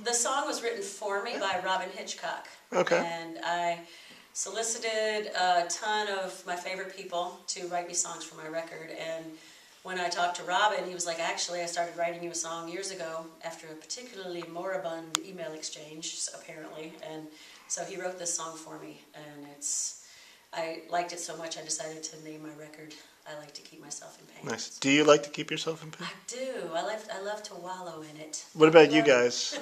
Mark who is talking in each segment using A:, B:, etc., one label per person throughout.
A: The song was written for me by Robin Hitchcock.
B: Okay.
A: And I solicited a ton of my favorite people to write me songs for my record. And when I talked to Robin, he was like, actually, I started writing you a song years ago after a particularly moribund email exchange, apparently. And so he wrote this song for me. And I liked it so much, I decided to name my record I Like to Keep Myself in Pain.
B: Nice. Do you like to keep yourself in pain?
A: I do. I love to wallow in it.
B: What about you guys?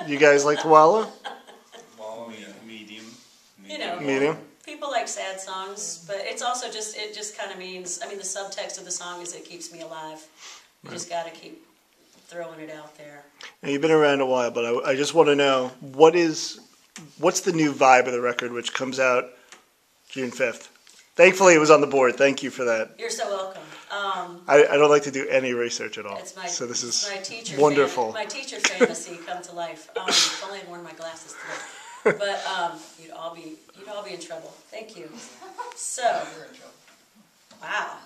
B: You guys like to wallow?
C: Medium.
A: You know,
B: Medium?
A: people like sad songs, but it's also just, it just kind of means, I mean, the subtext of the song is it keeps me alive. You just got to keep throwing it out there.
B: Now, you've been around a while, but I just want to know, what's the new vibe of the record, which comes out June 5th? Thankfully, it was on the board. Thank you for that.
A: You're so welcome.
B: I don't like to do any research at all, so this is
A: my teacher
B: wonderful.
A: My teacher fantasy come to life. If only I'd worn my glasses today. But you'd all be in trouble. Thank you. So, wow,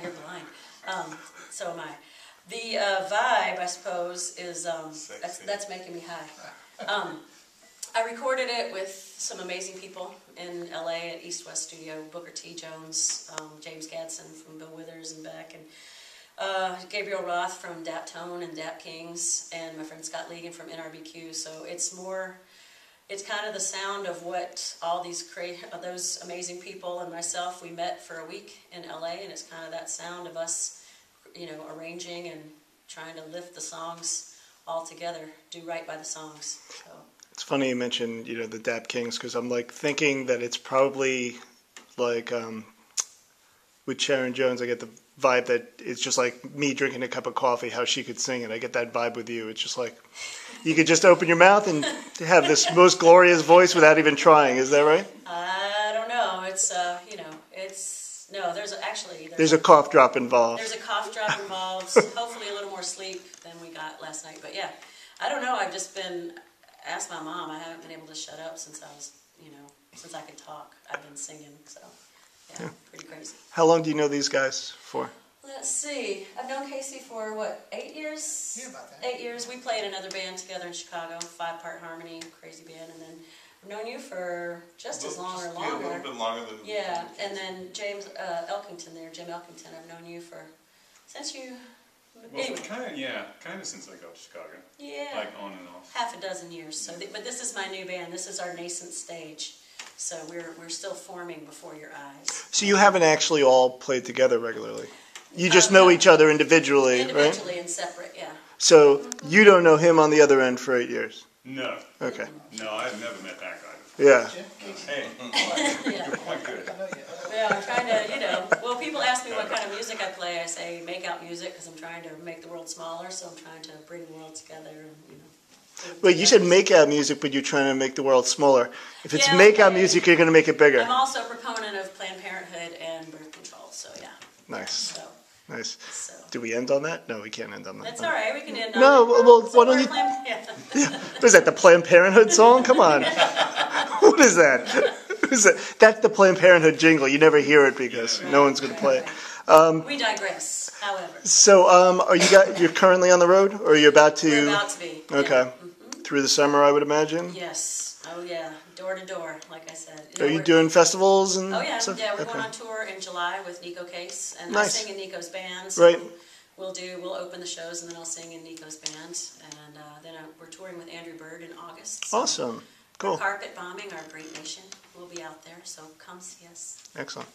A: you're blind. So am I. The vibe, I suppose, is that's making me high. I recorded it with some amazing people in LA at East West Studio, Booker T. Jones, James Gadsden from Bill Withers and Beck, and Gabriel Roth from Daptone and Dap Kings, and my friend Scott Legan from NRBQ. So it's kind of the sound of what all those amazing people and myself, we met for a week in LA, and it's kind of that sound of us, arranging and trying to lift the songs all together, do right by the songs. So.
B: It's funny you mentioned, the Dap Kings, because I'm like thinking that it's probably like with Sharon Jones, I get the vibe that it's just like me drinking a cup of coffee, how she could sing it. I get that vibe with you. It's just like you could just open your mouth and have this most glorious voice without even trying. Is that right?
A: I don't know. It's no. There's
B: a cough drop involved.
A: There's a cough drop involved. Hopefully a little more sleep than we got last night. But yeah, I don't know. I've just been. Ask my mom. I haven't been able to shut up since I was, since I could talk. I've been singing, so yeah, pretty crazy.
B: How long do you know these guys for?
A: Let's see. I've known Casey for, 8 years?
D: Yeah, about that.
A: 8 years. We played another band together in Chicago, 5-part harmony, crazy band, and then I've known you for just as long or longer.
C: Yeah, a little bit longer than...
A: Yeah, and then Jim Elkington, I've known you since you...
C: Well,
A: anyway.
C: kind of since I got to Chicago.
A: Yeah.
C: Like on and off.
A: Half a dozen years. So, but this is my new band. This is our nascent stage. So we're still forming before your eyes.
B: So you haven't actually all played together regularly. You just know each other individually, right?
A: Individually and separate, yeah.
B: So you don't know him on the other end for 8 years.
C: No.
B: Okay.
C: No, I've never met that guy.
B: Yeah.
C: Hey,
A: Yeah.
C: you're quite good.
A: Yeah, I'm trying to, well, people ask me what kind of music I play. I say make out music because I'm trying to make the world smaller, so I'm trying to bring the world together and,
B: Wait, you said make out music, but you're trying to make the world smaller. If it's
A: Yeah,
B: make out
A: okay.
B: music, you're going to make it bigger.
A: I'm also a proponent of Planned Parenthood and birth control, so yeah.
B: Nice.
A: So,
B: Nice.
A: so.
B: Do we end on that? No, we can't end on that.
A: That's all right, we can end on
B: No,
A: it.
B: well,
A: So
B: why don't
A: we're
B: you...
A: Planned-
B: What is that, the Planned Parenthood song? Come on. What is that? What is that? That's the Planned Parenthood jingle. You never hear it because no one's going to play it.
A: We digress, however.
B: So, you're currently on the road, or are you about to?
A: We're about to be. Yeah.
B: Okay. Through the summer, I would imagine.
A: Yes. Oh yeah. Door to door, like I said.
B: Are you doing festivals and?
A: Oh yeah.
B: stuff?
A: Yeah, we're
B: Okay.
A: going on tour in July with Nico Case, and
B: Nice.
A: I sing in Nico's band. So
B: Right.
A: We'll open the shows, and then I'll sing in Nico's band, and then we're touring with Andrew Bird in August. So
B: Awesome. Cool.
A: Carpet bombing our great nation. We'll be out there, so come see us.
B: Excellent.